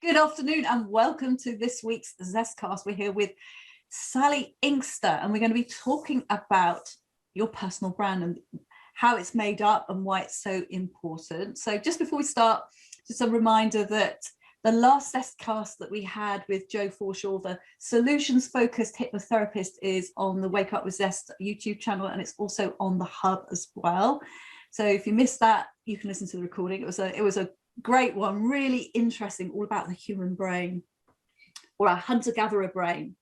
Good afternoon and welcome to this week's ZestCast. We're here with Sally Inkster and we're going to be talking about your personal brand and how it's made up and why it's so important. So just before we start, just a reminder that the last ZestCast that we had with Joe Forshaw, the solutions-focused hypnotherapist, is on the Wake Up with Zest YouTube channel, and it's also on the Hub as well. So if you missed that, you can listen to the recording. It was a great one, really interesting, all about the human brain, or our hunter-gatherer brain.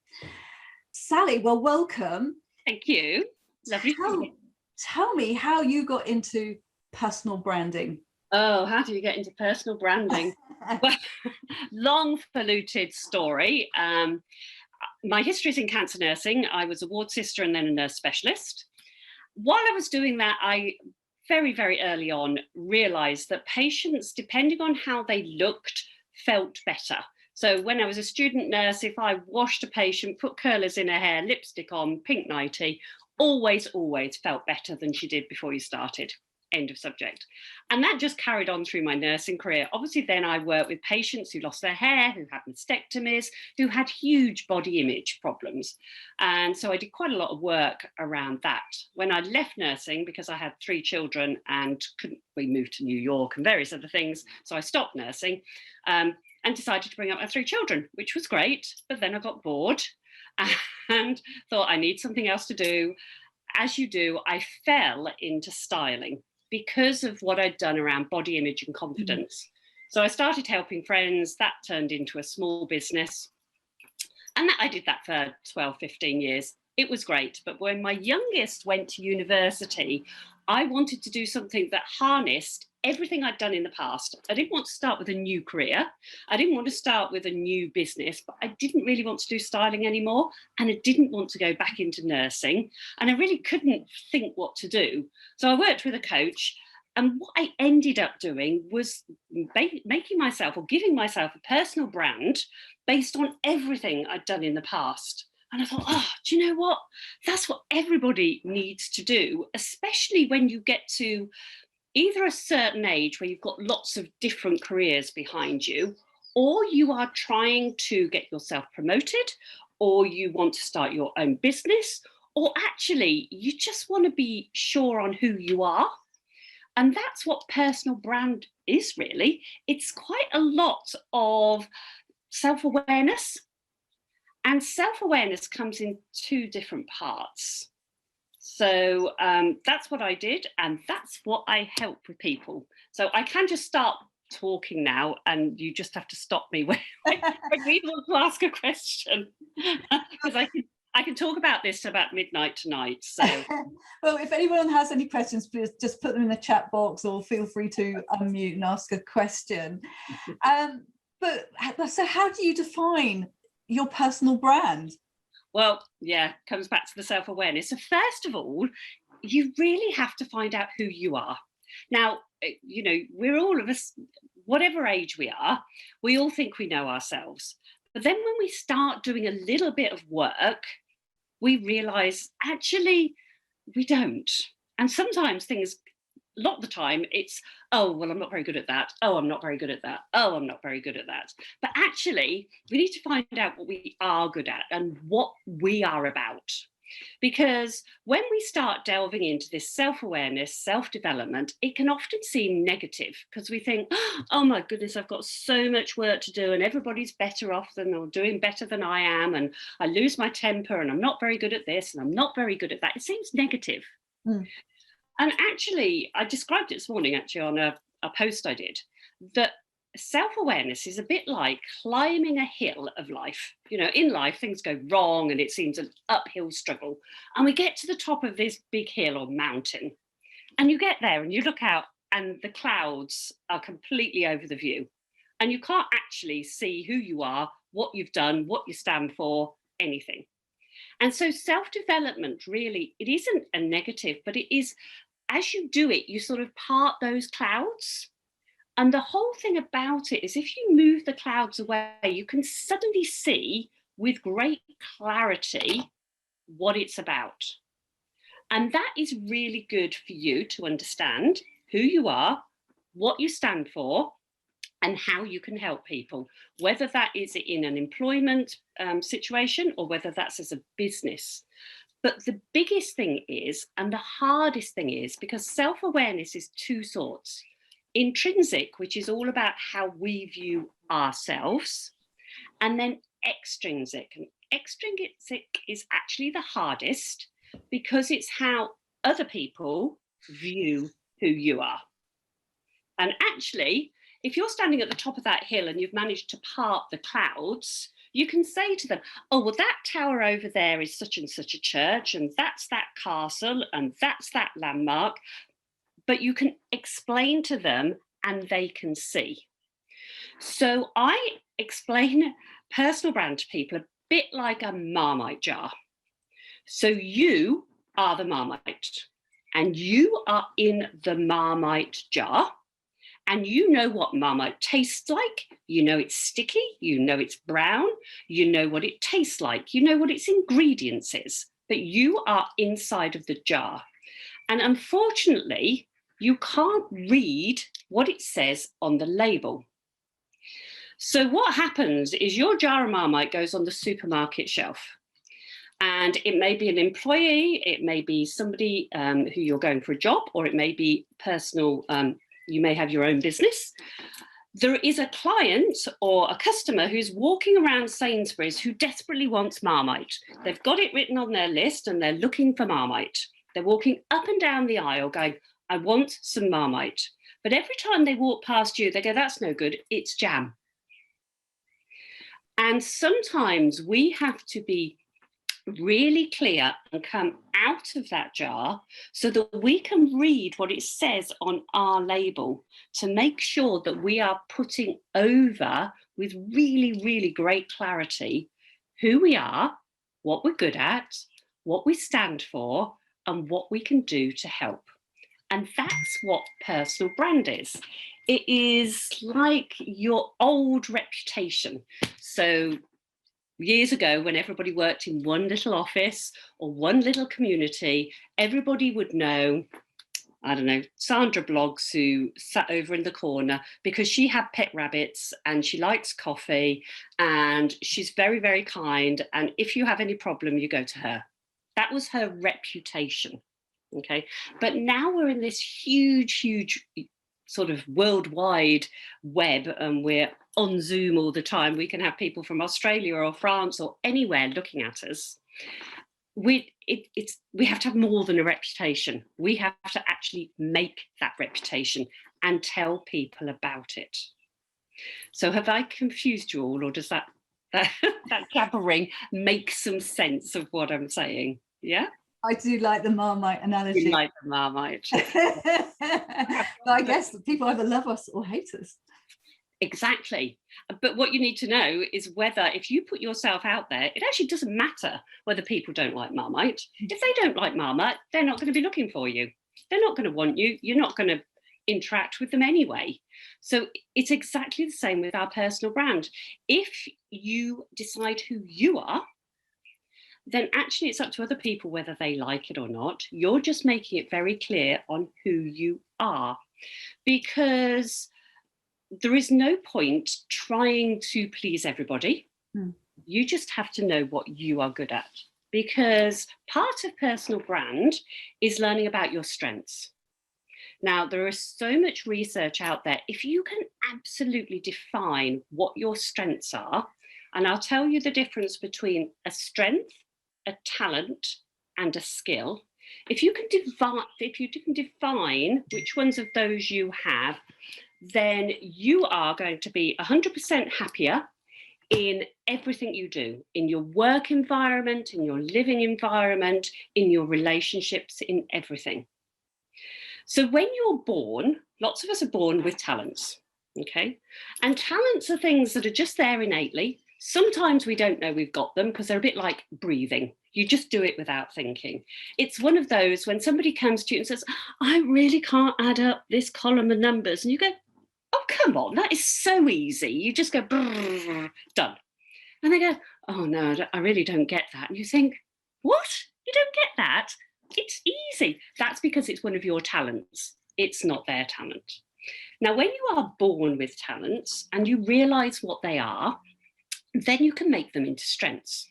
Sally, well, welcome. Thank you. Lovely. Tell me how you got into personal branding. Oh, how do you get into personal branding? Well, long polluted story. My history is in cancer nursing. I was a ward sister and then a nurse specialist. While I was doing that, I very, very early on realized that patients, depending on how they looked, felt better. So when I was a student nurse, if I washed a patient, put curlers in her hair, lipstick on, pink nightie, always felt better than she did before you started. End of subject. And that just carried on through my nursing career. Obviously, then I worked with patients who lost their hair, who had mastectomies, who had huge body image problems. And so I did quite a lot of work around that. When I left nursing, because I had 3 children and we moved to New York and various other things, so I stopped nursing and decided to bring up my 3 children, which was great. But then I got bored and thought I need something else to do. As you do, I fell into styling, because of what I'd done around body image and confidence. So I started helping friends. That turned into a small business. And I did that for 12, 15 years. It was great. But when my youngest went to university, I wanted to do something that harnessed everything I'd done in the past. I didn't want to start with a new career. I didn't want to start with a new business, but I didn't really want to do styling anymore. And I didn't want to go back into nursing. And I really couldn't think what to do. So I worked with a coach. And what I ended up doing was making myself or giving myself a personal brand based on everything I'd done in the past. And I thought, oh, do you know what? That's what everybody needs to do, especially when you get to either a certain age where you've got lots of different careers behind you, or you are trying to get yourself promoted, or you want to start your own business, or actually you just want to be sure on who you are. And that's what personal brand is, really. It's quite a lot of self-awareness. And self-awareness comes in 2 different parts. So that's what I did, and that's what I help with people. So I can just start talking now, and you just have to stop me when you want to ask a question, because I can talk about this about midnight tonight. So, well, if anyone has any questions, please just put them in the chat box, or feel free to unmute and ask a question. So how do you define your personal brand? Well, yeah, comes back to the self-awareness. So first of all, you really have to find out who you are. Now, you know, we're all of us, whatever age we are, we all think we know ourselves. But then when we start doing a little bit of work, we realize actually we don't. And sometimes a lot of the time it's, oh, well, I'm not very good at that. Oh, I'm not very good at that. Oh, I'm not very good at that. But actually, we need to find out what we are good at and what we are about. Because when we start delving into this self-awareness, self-development, it can often seem negative because we think, oh my goodness, I've got so much work to do and everybody's better off than or doing better than I am. And I lose my temper and I'm not very good at this and I'm not very good at that. It seems negative. And actually, I described it this morning actually on a post I did, that self-awareness is a bit like climbing a hill of life. You know, in life, things go wrong and it seems an uphill struggle. And we get to the top of this big hill or mountain. And you get there and you look out and the clouds are completely over the view. And you can't actually see who you are, what you've done, what you stand for, anything. And so self-development really, it isn't a negative, but it is, as you do it, you sort of part those clouds. And the whole thing about it is if you move the clouds away, you can suddenly see with great clarity what it's about. And that is really good for you to understand who you are, what you stand for, and how you can help people, whether that is in an employment situation or whether that's as a business. But the biggest thing is, and the hardest thing is, because self-awareness is two sorts. Intrinsic, which is all about how we view ourselves, and then extrinsic. And extrinsic is actually the hardest because it's how other people view who you are. And actually, if you're standing at the top of that hill and you've managed to part the clouds, you can say to them, oh, well, that tower over there is such and such a church, and that's that castle, and that's that landmark. But you can explain to them and they can see. So I explain personal brand to people a bit like a Marmite jar. So you are the Marmite, and you are in the Marmite jar. And you know what Marmite tastes like. You know it's sticky, you know it's brown, you know what it tastes like, you know what its ingredients is, but you are inside of the jar. And unfortunately, you can't read what it says on the label. So what happens is your jar of Marmite goes on the supermarket shelf. And it may be an employee, it may be somebody who you're going for a job, or it may be personal. You may have your own business. There is a client or a customer who's walking around Sainsbury's who desperately wants Marmite. They've got it written on their list and they're looking for Marmite. They're walking up and down the aisle going, I want some Marmite. But every time they walk past you, they go, that's no good, it's jam. And sometimes we have to be really clear and come out of that jar so that we can read what it says on our label to make sure that we are putting over with really, really great clarity who we are, what we're good at, what we stand for, and what we can do to help. And that's what personal brand is. It is like your old reputation. So years ago, when everybody worked in one little office or one little community, everybody would know, I don't know, Sandra Bloggs, who sat over in the corner because she had pet rabbits and she likes coffee and she's very, very kind. And if you have any problem, you go to her. That was her reputation. Okay. But now we're in this huge, huge sort of worldwide web, and we're on Zoom all the time. We can have people from Australia or France or anywhere looking at us. We have to have more than a reputation. We have to actually make that reputation and tell people about it. So have I confused you all, or does that jabbering make some sense of what I'm saying? Yeah? I do like the Marmite analogy. You like the Marmite. But I guess people either love us or hate us. Exactly. But what you need to know is whether, if you put yourself out there, it actually doesn't matter whether people don't like Marmite. If they don't like Marmite, they're not going to be looking for you. They're not going to want you. You're not going to interact with them anyway. So it's exactly the same with our personal brand. If you decide who you are, then actually it's up to other people whether they like it or not. You're just making it very clear on who you are, because there is no point trying to please everybody. You just have to know what you are good at, because part of personal brand is learning about your strengths. Now, there is so much research out there. If you can absolutely define what your strengths are, and I'll tell you the difference between a strength, a talent, and a skill. If you can define which ones of those you have, then you are going to be 100% happier in everything you do, in your work environment, in your living environment, in your relationships, in everything. So when you're born, lots of us are born with talents, okay? And talents are things that are just there innately. Sometimes we don't know we've got them because they're a bit like breathing. You just do it without thinking. It's one of those when somebody comes to you and says, I really can't add up this column of numbers. And you go, oh, come on, that is so easy. You just go, brrr, done. And they go, oh, no, I really don't get that. And you think, what? You don't get that? It's easy. That's because it's one of your talents. It's not their talent. Now, when you are born with talents and you realize what they are, then you can make them into strengths.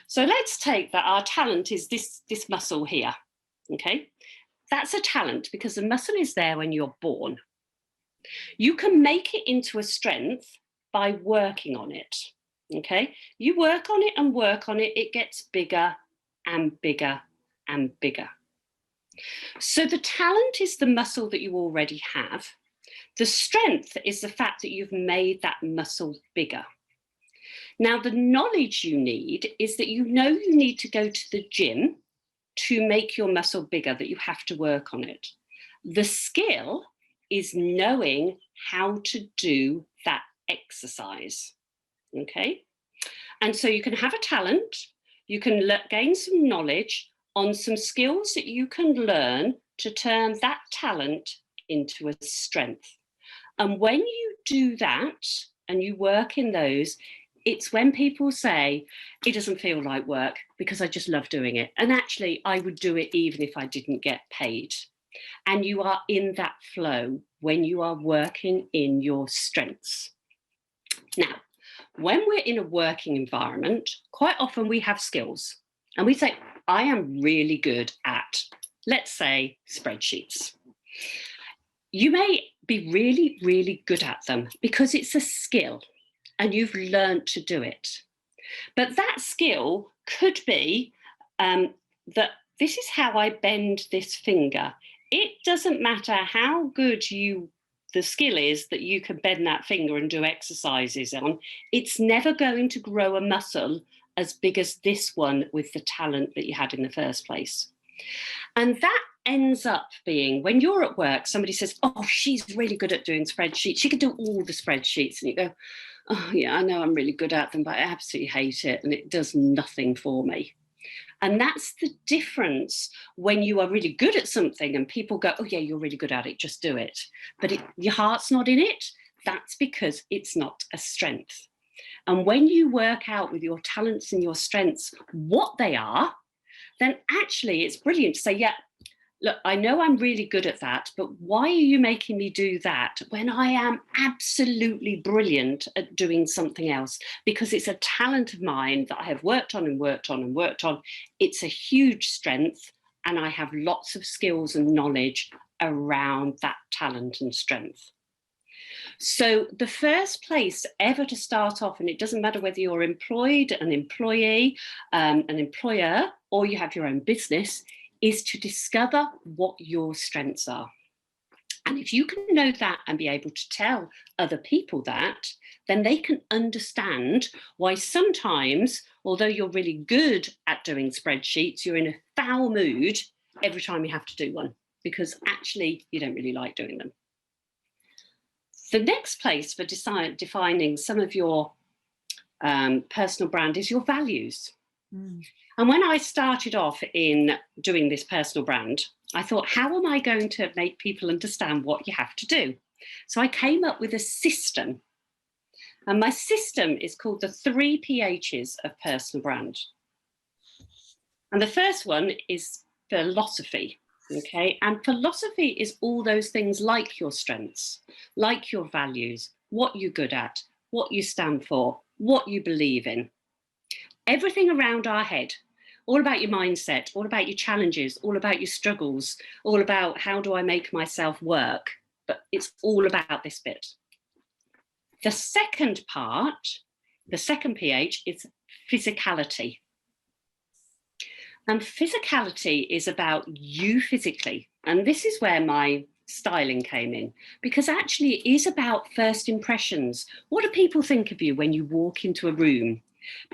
So let's take that our talent is this muscle here, okay? That's a talent because the muscle is there when you're born. You can make it into a strength by working on it, okay? You work on it and work on it, it gets bigger and bigger and bigger. So the talent is the muscle that you already have. The strength is the fact that you've made that muscle bigger. Now, the knowledge you need is that you know you need to go to the gym to make your muscle bigger, that you have to work on it. The skill is knowing how to do that exercise, okay? And so you can have a talent, you can gain some knowledge on some skills that you can learn to turn that talent into a strength. And when you do that and you work in those, it's when people say, it doesn't feel like work because I just love doing it. And actually, I would do it even if I didn't get paid. And you are in that flow when you are working in your strengths. Now, when we're in a working environment, quite often we have skills and we say, I am really good at, let's say, spreadsheets. You may be really, really good at them because it's a skill and you've learned to do it. But that skill could be that this is how I bend this finger. It doesn't matter how good the skill is that you can bend that finger and do exercises on. It's never going to grow a muscle as big as this one with the talent that you had in the first place. And that ends up being, when you're at work, somebody says, oh, she's really good at doing spreadsheets. She can do all the spreadsheets. And you go, oh, yeah, I know I'm really good at them, but I absolutely hate it. And it does nothing for me. And that's the difference when you are really good at something and people go, oh, yeah, you're really good at it, just do it. But your heart's not in it. That's because it's not a strength. And when you work out with your talents and your strengths what they are, then actually it's brilliant to say, yeah, look, I know I'm really good at that, but why are you making me do that when I am absolutely brilliant at doing something else? Because it's a talent of mine that I have worked on and worked on and worked on. It's a huge strength, and I have lots of skills and knowledge around that talent and strength. So the first place ever to start off, and it doesn't matter whether you're employed, an employee, an employer, or you have your own business, is to discover what your strengths are. And if you can know that and be able to tell other people that, then they can understand why sometimes, although you're really good at doing spreadsheets, you're in a foul mood every time you have to do one, because actually you don't really like doing them. The next place for defining some of your personal brand is your values. And when I started off in doing this personal brand, I thought, how am I going to make people understand what you have to do? So I came up with a system. And my system is called the 3 PHs of personal brand. And the first one is philosophy. Okay, and philosophy is all those things like your strengths, like your values, what you're good at, what you stand for, what you believe in. Everything around our head, all about your mindset, all about your challenges, all about your struggles, all about how do I make myself work, but it's all about this bit. The second part, the second PH, is physicality. And physicality is about you physically. And this is where my styling came in, because actually it is about first impressions. What do people think of you when you walk into a room?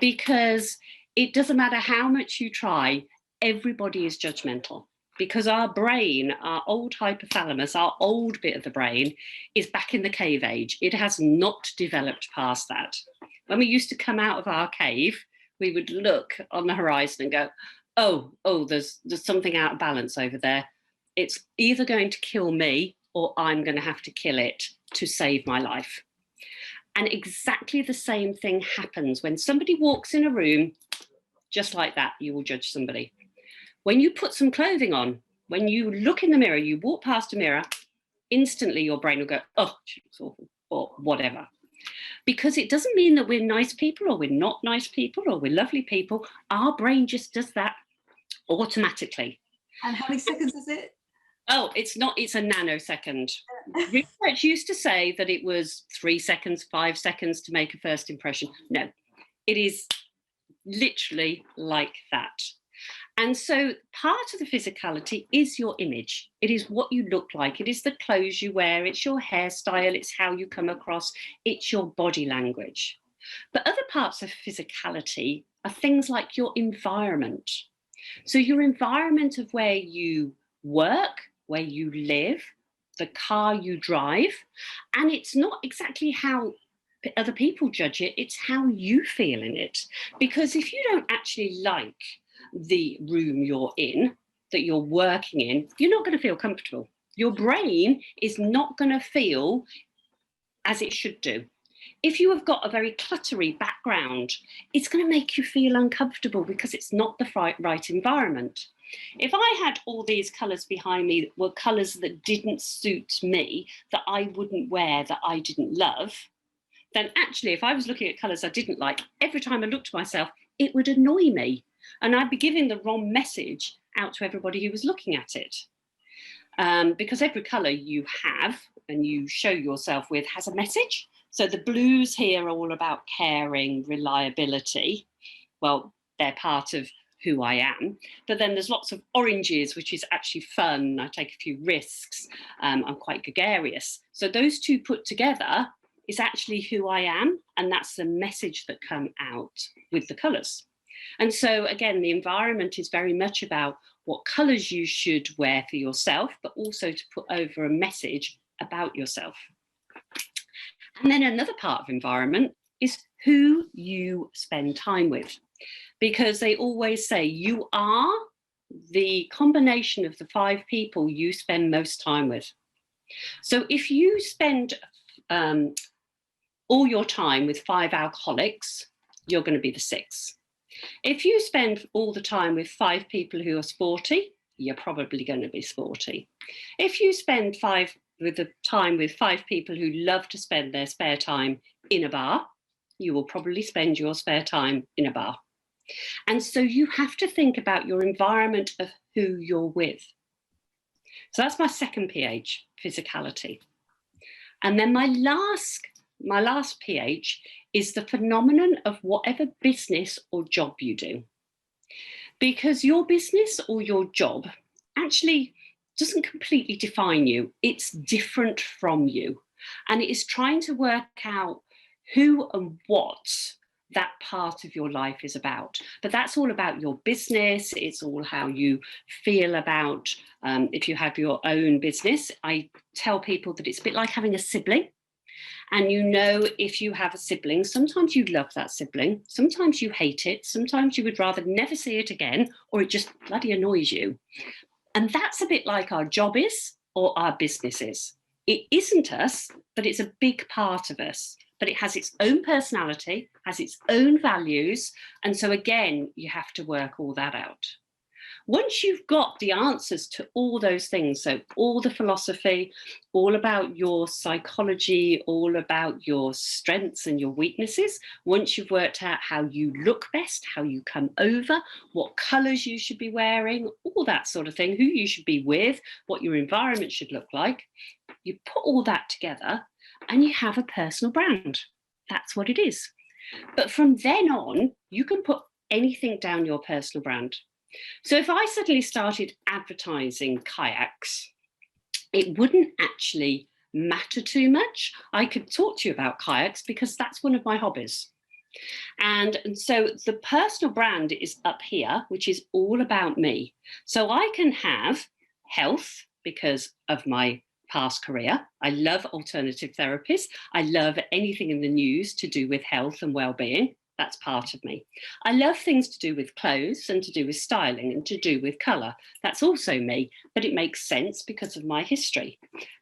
Because it doesn't matter how much you try, everybody is judgmental. Because our brain, our old hypothalamus, our old bit of the brain is back in the cave age. It has not developed past that. When we used to come out of our cave, we would look on the horizon and go, oh, there's something out of balance over there. It's either going to kill me or I'm going to have to kill it to save my life. And exactly the same thing happens when somebody walks in a room, just like that, you will judge somebody. When you put some clothing on, when you look in the mirror, you walk past a mirror, instantly your brain will go, oh, she looks awful, or whatever. Because it doesn't mean that we're nice people or we're not nice people or we're lovely people. Our brain just does that automatically. And how many seconds is it? Oh, it's a nanosecond. Research used to say that it was 3 seconds, 5 seconds to make a first impression. No, it is literally like that. And so part of the physicality is your image. It is what you look like. It is the clothes you wear. It's your hairstyle. It's how you come across. It's your body language. But other parts of physicality are things like your environment. So your environment of where you work, where you live, the car you drive, and it's not exactly how other people judge it, it's how you feel in it. Because if you don't actually like the room you're in, that you're working in, you're not going to feel comfortable. Your brain is not going to feel as it should do. If you have got a very cluttery background, it's going to make you feel uncomfortable because it's not the right environment. If I had all these colours behind me that were colours that didn't suit me, that I wouldn't wear, that I didn't love, then actually if I was looking at colours I didn't like, every time I looked at myself, it would annoy me. And I'd be giving the wrong message out to everybody who was looking at it. Because every colour you have and you show yourself with has a message. So the blues here are all about caring, reliability. Well, they're part of who I am. But then there's lots of oranges, which is actually fun. I take a few risks. I'm quite gregarious. So those two put together is actually who I am. And that's the message that come out with the colours. And so, again, the environment is very much about what colours you should wear for yourself, but also to put over a message about yourself. And then another part of environment is who you spend time with, because they always say you are the combination of the 5 people you spend most time with. So if you spend all your time with 5 alcoholics, you're going to be the 6th. If you spend all the time with 5 people who are sporty, you're probably going to be sporty. If you spend time with 5 people who love to spend their spare time in a bar, you will probably spend your spare time in a bar. And so you have to think about your environment of who you're with. So that's my second pH, physicality. And then my last pH is the phenomenon of whatever business or job you do. Because your business or your job actually doesn't completely define you. It's different from you. And it is trying to work out who and what that part of your life is about. But that's all about your business. It's all how you feel about, if you have your own business. I tell people that it's a bit like having a sibling. And you know, if you have a sibling, sometimes you love that sibling, sometimes you hate it, sometimes you would rather never see it again, or it just bloody annoys you. And that's a bit like our job is, or our business is. It isn't us, but it's a big part of us. But it has its own personality, has its own values. And so again, you have to work all that out. Once you've got the answers to all those things, so all the philosophy, all about your psychology, all about your strengths and your weaknesses, once you've worked out how you look best, how you come over, what colours you should be wearing, all that sort of thing, who you should be with, what your environment should look like, you put all that together and you have a personal brand. That's what it is. But from then on, you can put anything down your personal brand. So if I suddenly started advertising kayaks, it wouldn't actually matter too much. I could talk to you about kayaks because that's one of my hobbies. And so the personal brand is up here, which is all about me. So I can have health because of my past career. I love alternative therapies. I love anything in the news to do with health and well-being. That's part of me. I love things to do with clothes and to do with styling and to do with colour. That's also me, but it makes sense because of my history.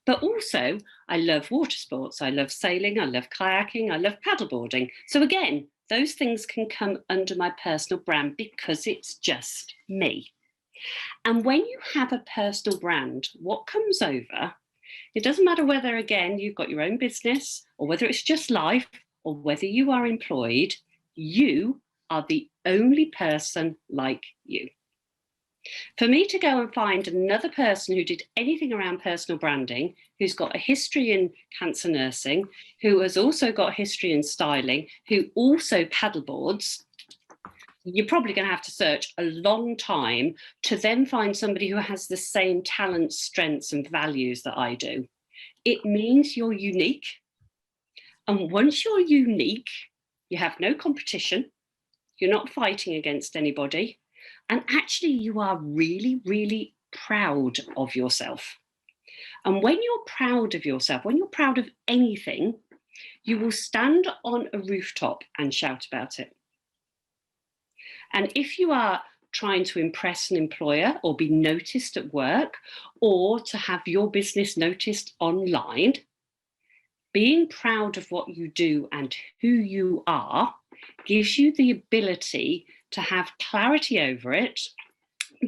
But also, I love water sports. I love sailing. I love kayaking. I love paddleboarding. So again, those things can come under my personal brand because it's just me. And when you have a personal brand, what comes over It doesn't matter whether, again, you've got your own business or whether it's just life or whether you are employed, you are the only person like you. For me to go and find another person who did anything around personal branding, who's got a history in cancer nursing, who has also got a history in styling, who also paddleboards, you're probably going to have to search a long time to then find somebody who has the same talents, strengths, and values that I do. It means you're unique. And once you're unique, you have no competition. You're not fighting against anybody. And actually, you are really, really proud of yourself. And when you're proud of yourself, when you're proud of anything, you will stand on a rooftop and shout about it. And if you are trying to impress an employer or be noticed at work or to have your business noticed online, being proud of what you do and who you are gives you the ability to have clarity over it,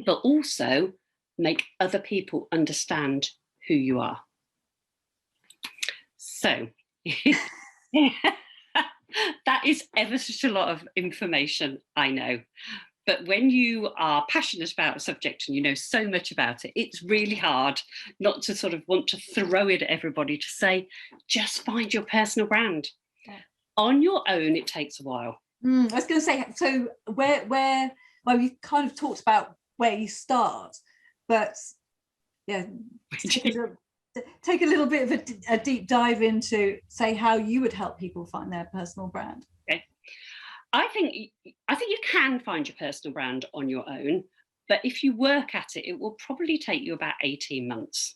but also make other people understand who you are. So that is ever such a lot of information, I know. But when you are passionate about a subject and you know so much about it, it's really hard not to sort of want to throw it at everybody to say, just find your personal brand. Yeah. On your own, it takes a while. I was going to say, so well, you kind of talked about where you start, but yeah, take a little bit of a deep dive into, say, how you would help people find their personal brand. Okay. I think you can find your personal brand on your own, but if you work at it, it will probably take you about 18 months.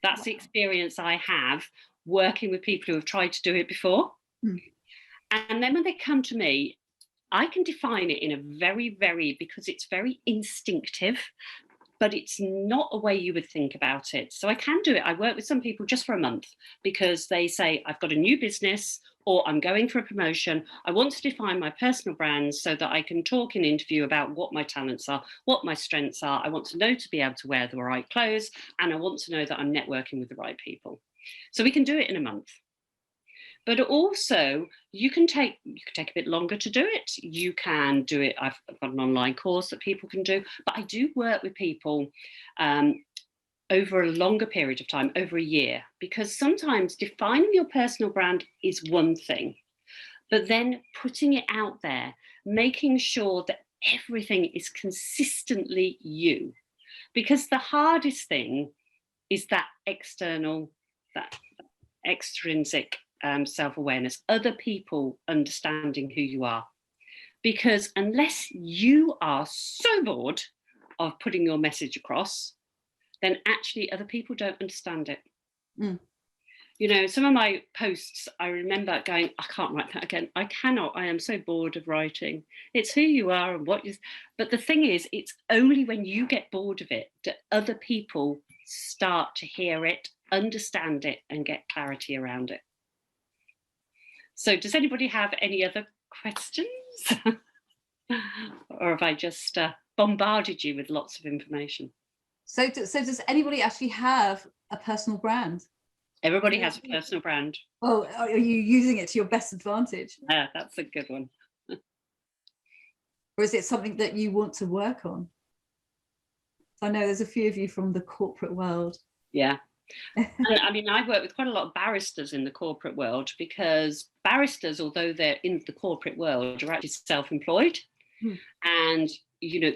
That's the experience I have working with people who have tried to do it before. And then when they come to me, I can define it in a because it's very instinctive, but it's not a way you would think about it. So I can do it. I work with some people just for a month because they say, I've got a new business or I'm going for a promotion. I want to define my personal brand so that I can talk in an interview about what my talents are, what my strengths are. I want to know to be able to wear the right clothes, and I want to know that I'm networking with the right people. So we can do it in a month. But also, you can take a bit longer to do it. You can do it. I've got an online course that people can do, but I do work with people over a longer period of time, over a year, because sometimes defining your personal brand is one thing, but then putting it out there, making sure that everything is consistently you, because the hardest thing is that external, that extrinsic self-awareness, other people understanding who you are. Because unless you are so bored of putting your message across, then actually other people don't understand it. You know, some of my posts, I remember going, I can't write that again. I cannot. I am so bored of writing. It's who you are and what you. But the thing is, it's only when you get bored of it that other people start to hear it, understand it, and get clarity around it. So does anybody have any other questions? Or have I just bombarded you with lots of information? So does anybody actually have a personal brand? Everybody has a personal brand. Oh, are you using it to your best advantage? Yeah, that's a good one. Or is it something that you want to work on? I know there's a few of you from the corporate world. Yeah. And I mean, I work with quite a lot of barristers in the corporate world, because barristers, although they're in the corporate world, are actually self-employed. And, you know,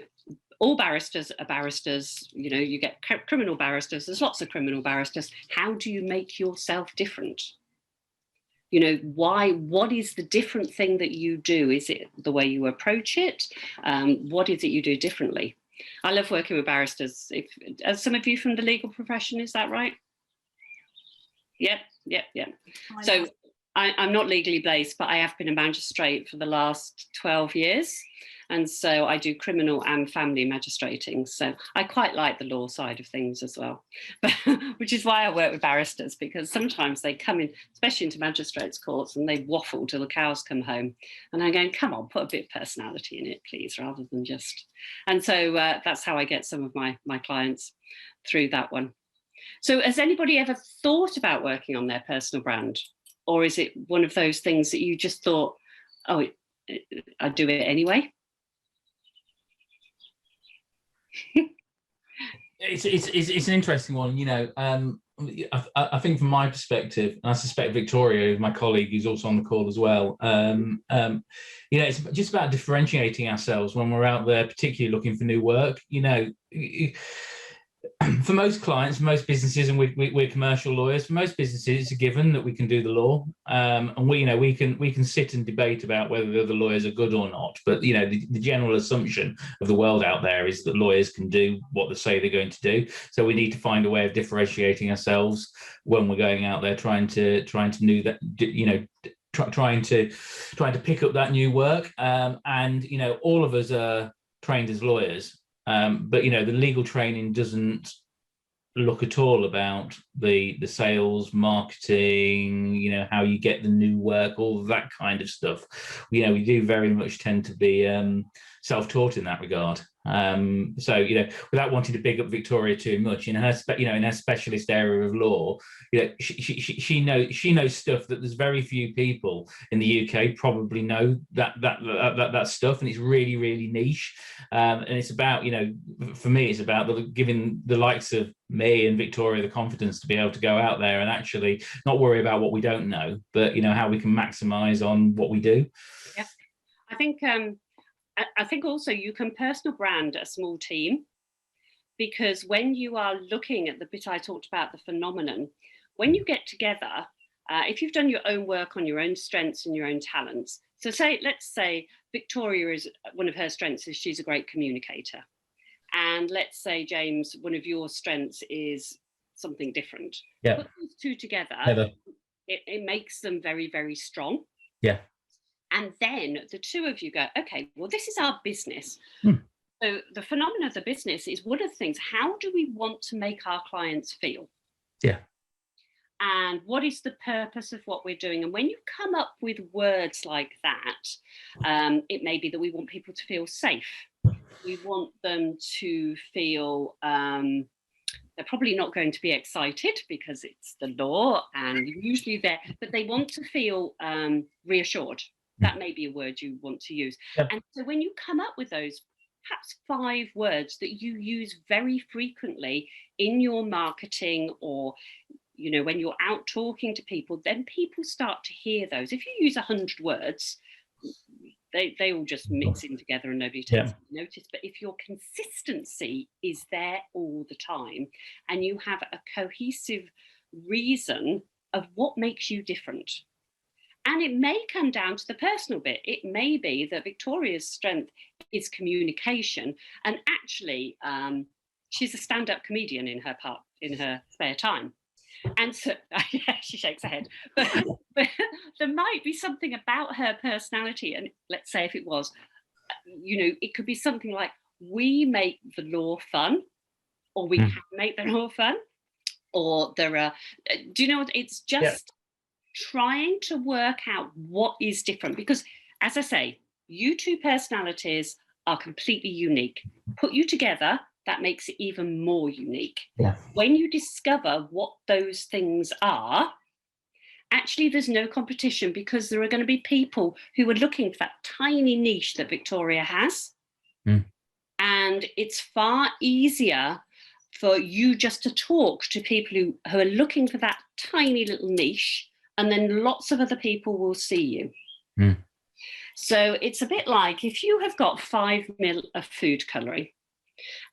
all barristers are barristers. You know, you get criminal barristers. There's lots of criminal barristers. How do you make yourself different? You know, what is the different thing that you do? Is it the way you approach it? What is it you do differently? I love working with barristers. Are some of you from the legal profession, is that right? Yep. So I'm not legally based, but I have been a magistrate for the last 12 years. And so I do criminal and family magistrating. So I quite like the law side of things as well, which is why I work with barristers, because sometimes they come in, especially into magistrates' courts, and they waffle till the cows come home. And I'm going, come on, put a bit of personality in it, please, rather than just. And so that's how I get some of my clients through that one. So has anybody ever thought about working on their personal brand? Or is it one of those things that you just thought, oh, I'd do it anyway? It's an interesting one, you know. I think from my perspective, and I suspect Victoria, my colleague, who's also on the call as well, you know, it's just about differentiating ourselves when we're out there, particularly looking for new work. You know, for most clients, most businesses, and we're commercial lawyers. For most businesses, it's a given that we can do the law, and we can sit and debate about whether the other lawyers are good or not. But you know, the general assumption of the world out there is that lawyers can do what they say they're going to do. So we need to find a way of differentiating ourselves when we're going out there, trying to do that. You know. Trying to pick up that new work, and you know, all of us are trained as lawyers. But you know, the legal training doesn't look at all about the sales, marketing, you know, how you get the new work, all of that kind of stuff. You know, we do very much tend to be self-taught in that regard. So you know, without wanting to big up Victoria too much, in her in her specialist area of law, you know, she knows stuff that there's very few people in the UK probably know that stuff, and it's really, really niche. And it's about, you know, for me, it's about giving the likes of me and Victoria the confidence to be able to go out there and actually not worry about what we don't know, but you know, how we can maximize on what we do. Yeah, I think also you can personal brand a small team, because when you are looking at the bit I talked about, the phenomenon, when you get together, if you've done your own work on your own strengths and your own talents, so let's say Victoria, is one of her strengths is she's a great communicator. And let's say, James, one of your strengths is something different. Yeah. Put those two together, it makes them very, very strong. Yeah. And then the two of you go, okay, well, this is our business. So the phenomenon of the business is one of the things, how do we want to make our clients feel? Yeah. And what is the purpose of what we're doing? And when you come up with words like that, it may be that we want people to feel safe. We want them to feel they're probably not going to be excited because it's the law and usually but they want to feel reassured. That may be a word you want to use. Yep. And so when you come up with those perhaps 5 words that you use very frequently in your marketing, or you know, when you're out talking to people, then people start to hear those. If you use 100 words, they all just mix in together and nobody takes notice. But if your consistency is there all the time and you have a cohesive reason of what makes you different, and it may come down to the personal bit. It may be that Victoria's strength is communication, and actually she's a stand-up comedian in her spare time. And so, yeah, she shakes her head. But there might be something about her personality, and let's say if it was, you know, it could be something like, we make the law fun, or we can make the law fun, or there are, do you know what, it's just trying to work out what is different. Because as I say, you two personalities are completely unique. Put you together, that makes it even more unique. Yeah. When you discover what those things are, actually there's no competition, because there are going to be people who are looking for that tiny niche that Victoria has. And it's far easier for you just to talk to people who are looking for that tiny little niche, and then lots of other people will see you. So it's a bit like if you have got 5 ml of food colouring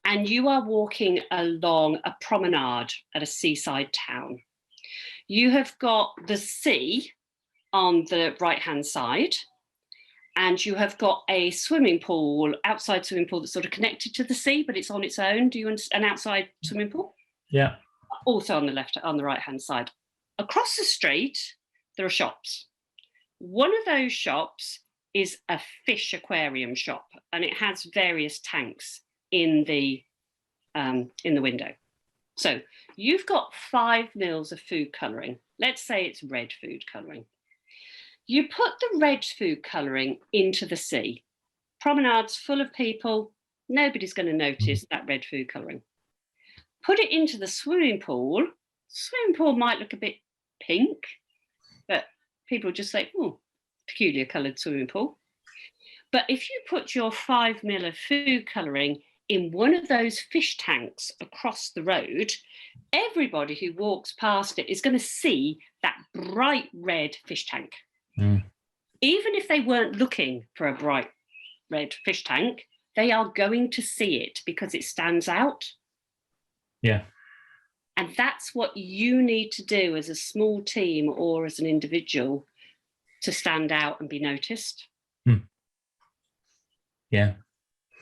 and you are walking along a promenade at a seaside town. You have got the sea on the right-hand side, and you have got a swimming pool, outside swimming pool that's sort of connected to the sea, but it's on its own. Do you understand? An outside swimming pool? Yeah. Also on the right-hand side. Across the street, there are shops. One of those shops is a fish aquarium shop, and it has various tanks in the window. So you've got 5 ml of food colouring. Let's say it's red food colouring. You put the red food colouring into the sea. Promenade's full of people. Nobody's going to notice that red food colouring. put it into the swimming pool. Swimming pool might look a bit pink, but people just say, oh, peculiar coloured swimming pool. But if you put your 5 ml of food colouring in one of those fish tanks across the road, everybody who walks past it is going to see that bright red fish tank. Even if they weren't looking for a bright red fish tank, they are going to see it because it stands out. Yeah. And that's what you need to do as a small team or as an individual to stand out and be noticed. Yeah.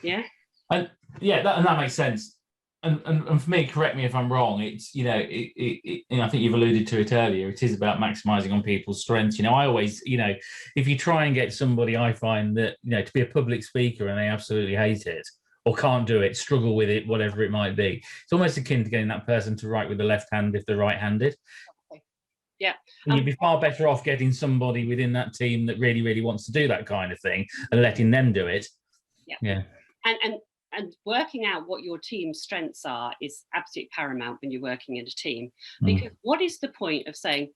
Yeah. And that makes sense. And for me, correct me if I'm wrong, it's, I think you've alluded to it earlier, it is about maximizing on people's strengths. I always, if you try and get somebody, I find that, to be a public speaker and they absolutely hate it or can't do it, struggle with it, whatever it might be, it's almost akin to getting that person to write with the left hand if they're right-handed. Yeah. And you'd be far better off getting somebody within that team that really, really wants to do that kind of thing and letting them do it. Yeah. And working out what your team's strengths are is absolutely paramount when you're working in a team. Because what is the point of saying,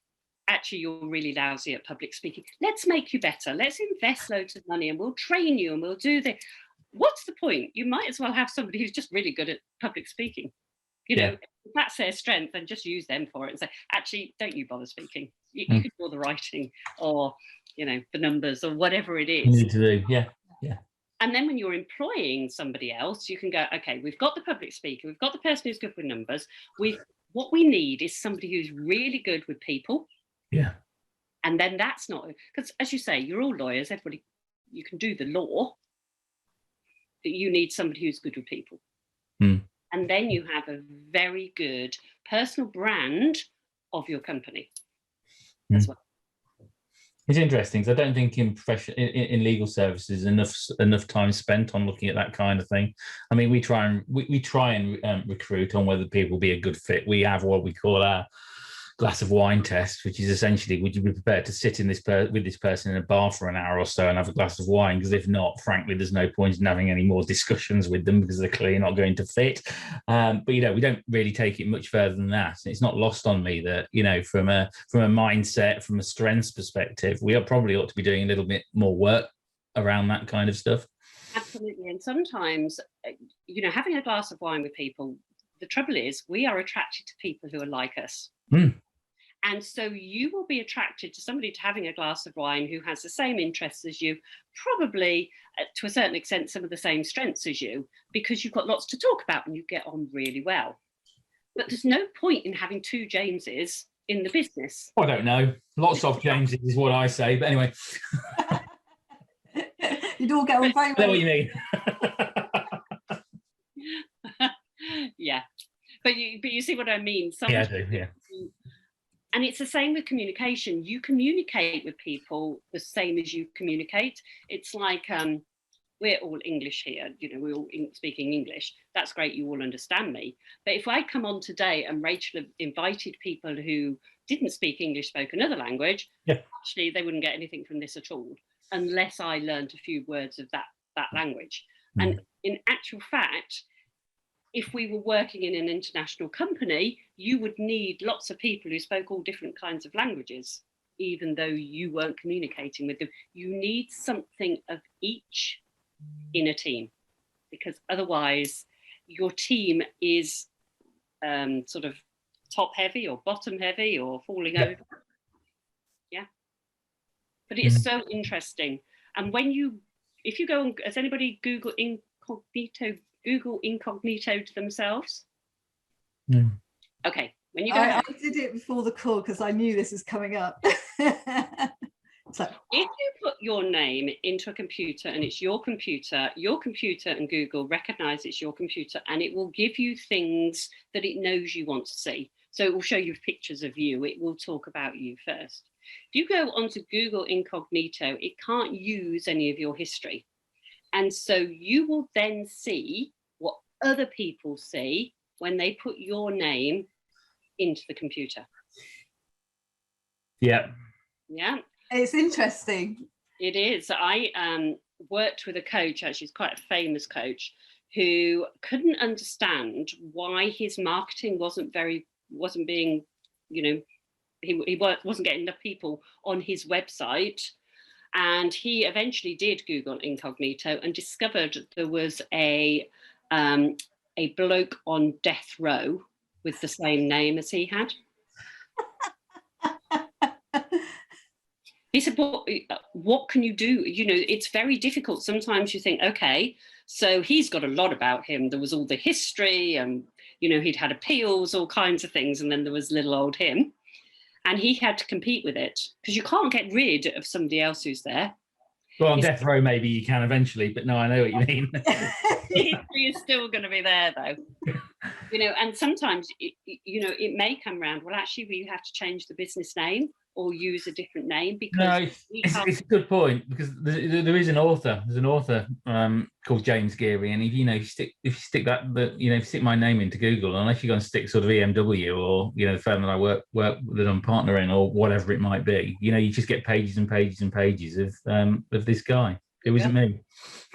actually, you're really lousy at public speaking. Let's make you better. Let's invest loads of money and we'll train you and we'll do this. What's the point? You might as well have somebody who's just really good at public speaking. If that's their strength, then just use them for it and say, actually, don't you bother speaking. You can do the writing or, the numbers or whatever it is. You need to do, yeah. And then when you're employing somebody else, you can go, okay, we've got the public speaker, we've got the person who's good with numbers. What we need is somebody who's really good with people. Yeah. And then that's not, because as you say, you're all lawyers, everybody, you can do the law, but you need somebody who's good with people. And then you have a very good personal brand of your company as well. It's interesting because I don't think in legal services enough time spent on looking at that kind of thing. I mean, we try and recruit on whether people be a good fit. We have what we call our glass of wine test, which is essentially, would you be prepared to sit in with this person in a bar for an hour or so and have a glass of wine? Because if not, frankly, there's no point in having any more discussions with them because they're clearly not going to fit. But we don't really take it much further than that. It's not lost on me that from a mindset, from a strengths perspective, we probably ought to be doing a little bit more work around that kind of stuff. Absolutely, and sometimes having a glass of wine with people. The trouble is, we are attracted to people who are like us. And so you will be attracted to somebody to having a glass of wine who has the same interests as you, probably to a certain extent some of the same strengths as you, because you've got lots to talk about and you get on really well. But there's no point in having two Jameses in the business. I don't know. Lots of Jameses is what I say. But anyway. You'd all get on very well. I know what you mean. Yeah. But you see what I mean? Yeah, I do, yeah. And it's the same with communication. You communicate with people the same as you communicate. It's like we're all English here, we're all speaking English. That's great, you all understand me. But if I come on today and Rachel have invited people who didn't speak English, spoke another language, actually they wouldn't get anything from this at all, unless I learned a few words of that language. And in actual fact, if we were working in an international company, you would need lots of people who spoke all different kinds of languages, even though you weren't communicating with them. You need something of each in a team, because otherwise your team is sort of top heavy or bottom heavy or falling over. Yeah. But it's so interesting. And if you go on, has anybody Google incognito to themselves? Okay, when you go I did it before the call because I knew this was coming up. So if you put your name into a computer and it's your computer and Google recognize it's your computer, and it will give you things that it knows you want to see. So it will show you pictures of you. It will talk about you first. If you go onto Google Incognito, it can't use any of your history. And so you will then see what other people see when they put your name into the computer. Yeah. Yeah. It's interesting. It is. I worked with a coach, actually, he's quite a famous coach, who couldn't understand why his marketing wasn't being, you know, he wasn't getting enough people on his website. And he eventually did Google incognito and discovered there was a bloke on death row with the same name as he had. He said, what can you do? You know, it's very difficult. Sometimes you think, okay, so he's got a lot about him. There was all the history and, you know, he'd had appeals, all kinds of things. And then there was little old him. And he had to compete with it because you can't get rid of somebody else who's there. Well, on death row, maybe you can eventually, but no, I know what you mean. History is still going to be there, though. You know, and sometimes, you know, it may come around, well, actually, we have to change the business name or use a different name because no, it's a good point because there is an author. There's an author called James Geary, and if you stick my name into Google, unless you're going to stick sort of EMW or, you know, the firm that I work that I'm partner in or whatever it might be, you know, you just get pages and pages and pages of this guy. It wasn't me.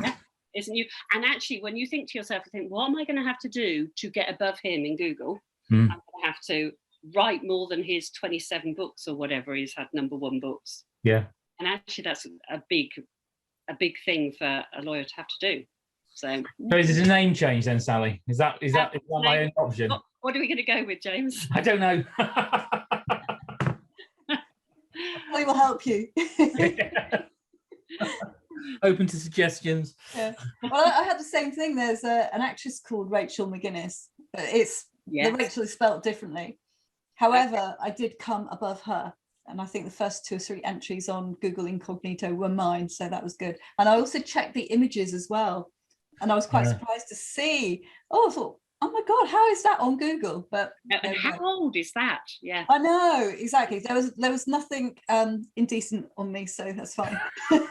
Yeah, isn't you? And actually, when you think to yourself, I think, what am I going to have to do to get above him in Google? I'm going to have to write more than his 27 books or whatever he's had #1 books. Yeah. And actually that's a big thing for a lawyer to have to do. So is it a name change then, Sally? Is that my own option? What are we going to go with, James? I don't know. We will help you. Open to suggestions. Yeah. Well, I had the same thing. There's an actress called Rachel McGuinness, but the Rachel is spelt differently. However, I did come above her, and I think the first 2 or 3 entries on Google Incognito were mine, so that was good. And I also checked the images as well, and I was quite surprised to see. I thought, oh my God, how is that on Google? But and how old is that? Yeah, I know, exactly. There was nothing indecent on me, so that's fine. But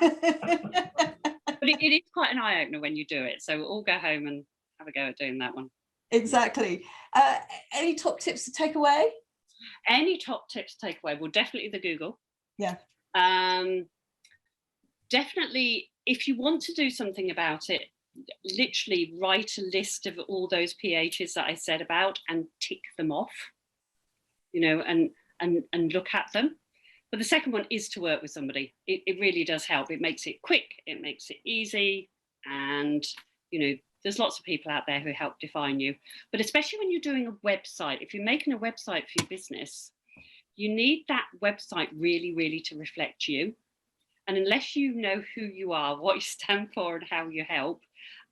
it is quite an eye opener when you do it. So we'll all go home and have a go at doing that one. Exactly. Any top tips to take away? Any top tips to take away? Well, definitely the Google. Yeah. Definitely, if you want to do something about it, literally write a list of all those PHs that I said about and tick them off, you know, and look at them. But the second one is to work with somebody. It really does help. It makes it quick. It makes it easy. And, you know, there's lots of people out there who help define you. But especially when you're doing a website, if you're making a website for your business, you need that website really, really to reflect you. And unless you know who you are, what you stand for and how you help,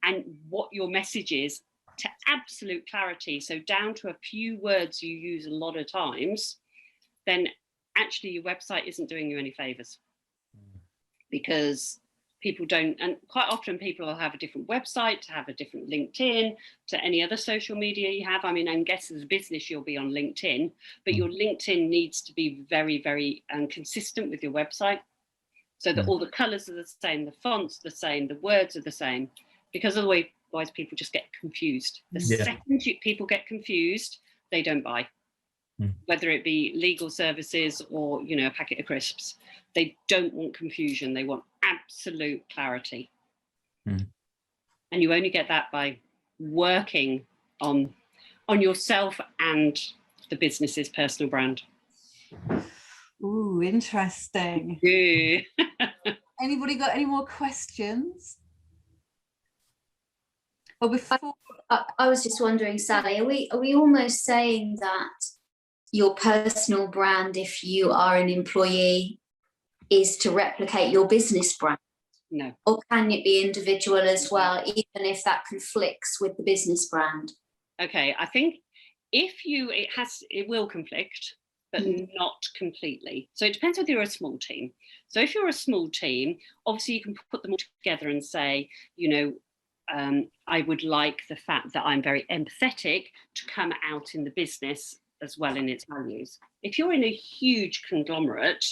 and what your message is to absolute clarity, so down to a few words you use a lot of times, then actually your website isn't doing you any favors. Because people don't, and quite often people will have a different website, to have a different LinkedIn, to any other social media you have. I mean, I guess as a business, you'll be on LinkedIn, but your LinkedIn needs to be very, very consistent with your website so that all the colors are the same, the fonts are the same, the words are the same, because otherwise people just get confused. The second people get confused, they don't buy. Whether it be legal services or, you know, a packet of crisps. They don't want confusion. They want absolute clarity. And you only get that by working on yourself and the business's personal brand. Ooh, interesting. Anybody got any more questions? Well, before I was just wondering, Sally, are we almost saying that your personal brand, if you are an employee, is to replicate your business brand? No. Or can it be individual as well, even if that conflicts with the business brand? Okay, I think it will conflict, but not completely. So it depends whether you're a small team. So if you're a small team, obviously you can put them all together and say, you know, I would like the fact that I'm very empathetic to come out in the business as well in its values. If you're in a huge conglomerate,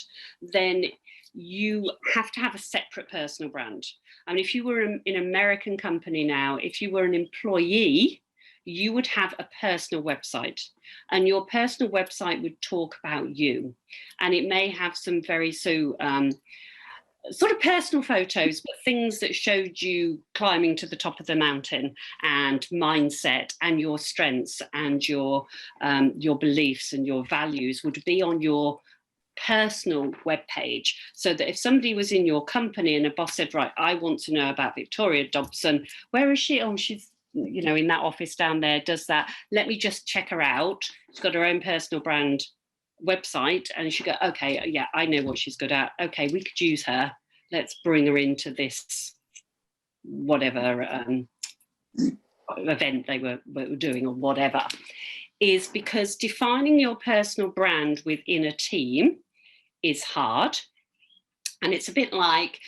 then you have to have a separate personal brand. I mean, if you were in an American company now, if you were an employee, you would have a personal website, and your personal website would talk about you, and it may have some very sort of personal photos, but things that showed you climbing to the top of the mountain, and mindset and your strengths and your beliefs and your values would be on your personal webpage, so that if somebody was in your company and a boss said, right, I want to know about Victoria Dobson, where is she? Oh, she's, you know, in that office down there, does that, let me just check her out. She's got her own personal brand website, and she go, okay, yeah, I know what she's good at. Okay, we could use her. Let's bring her into this whatever event they were doing or whatever. Is because defining your personal brand within a team is hard. And it's a bit like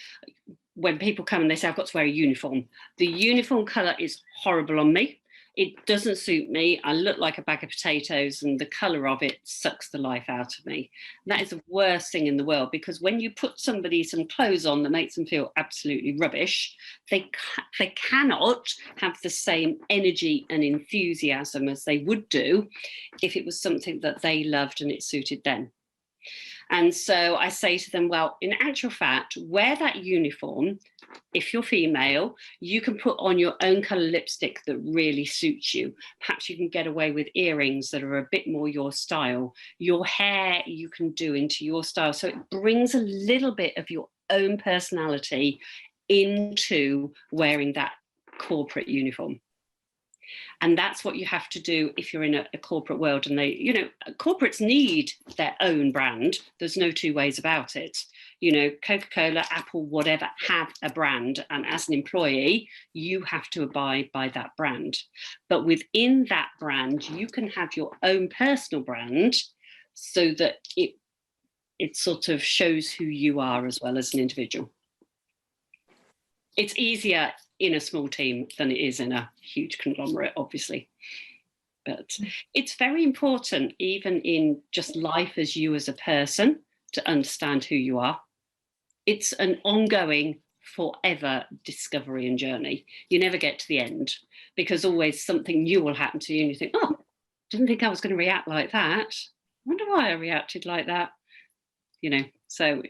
when people come and they say, I've got to wear a uniform. The uniform colour is horrible on me. It doesn't suit me. I look like a bag of potatoes, and the colour of it sucks the life out of me. And that is the worst thing in the world, because when you put somebody some clothes on that makes them feel absolutely rubbish, they cannot have the same energy and enthusiasm as they would do if it was something that they loved and it suited them. And so I say to them, well, in actual fact, wear that uniform. If you're female, you can put on your own colour lipstick that really suits you. Perhaps you can get away with earrings that are a bit more your style. Your hair you can do into your style. So it brings a little bit of your own personality into wearing that corporate uniform. And that's what you have to do if you're in a corporate world. And they, you know, corporates need their own brand. There's no two ways about it. You know, Coca-Cola, Apple, whatever, have a brand. And as an employee, you have to abide by that brand. But within that brand, you can have your own personal brand so that it sort of shows who you are as well as an individual. It's easier in a small team than it is in a huge conglomerate, obviously. But it's very important, even in just life as you as a person, to understand who you are. It's an ongoing, forever discovery and journey. You never get to the end, because always something new will happen to you and you think, oh, didn't think I was going to react like that. I wonder why I reacted like that. You know, so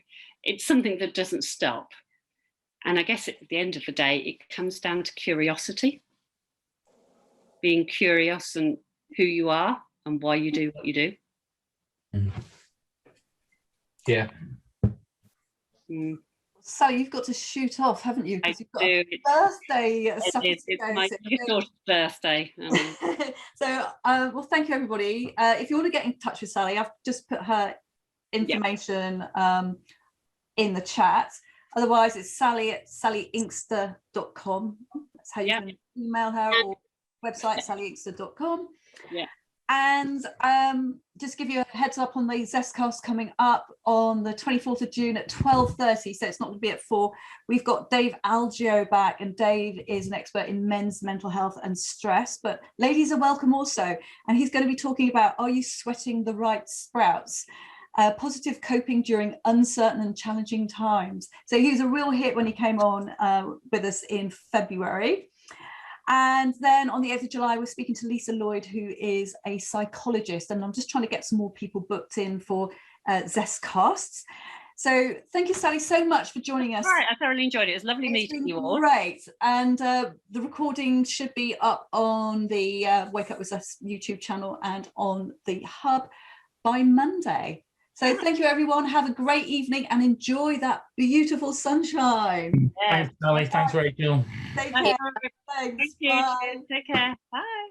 it's something that doesn't stop. And I guess at the end of the day, it comes down to curiosity, being curious and who you are and why you do what you do. Yeah. So you've got to shoot off, haven't you? I You've got do. a birthday. It's my daughter's birthday. So, well, thank you, everybody. If you want to get in touch with Sally, I've just put her information in the chat. Otherwise, it's sally@sallyinkster.com. That's how you can email her, or website sallyinkster.com. Yeah. And just give you a heads up on the ZestCast coming up on the 24th of June at 12:30. So it's not going to be at 4. We've got Dave Algio back, and Dave is an expert in men's mental health and stress. But ladies are welcome also. And he's going to be talking about, are you sweating the right sprouts? Positive coping during uncertain and challenging times. So he was a real hit when he came on with us in February. And then on the 8th of July, we're speaking to Lisa Lloyd, who is a psychologist. And I'm just trying to get some more people booked in for ZestCasts. So thank you, Sally, so much for joining us. All right, I thoroughly enjoyed it. It was lovely meeting you all. Great. And the recording should be up on the Wake Up With Us YouTube channel and on the Hub by Monday. So thank you, everyone. Have a great evening and enjoy that beautiful sunshine. Thanks, Sally. Thanks, Rachel. Take care. Thank you. Thanks. Bye. Take care. Bye.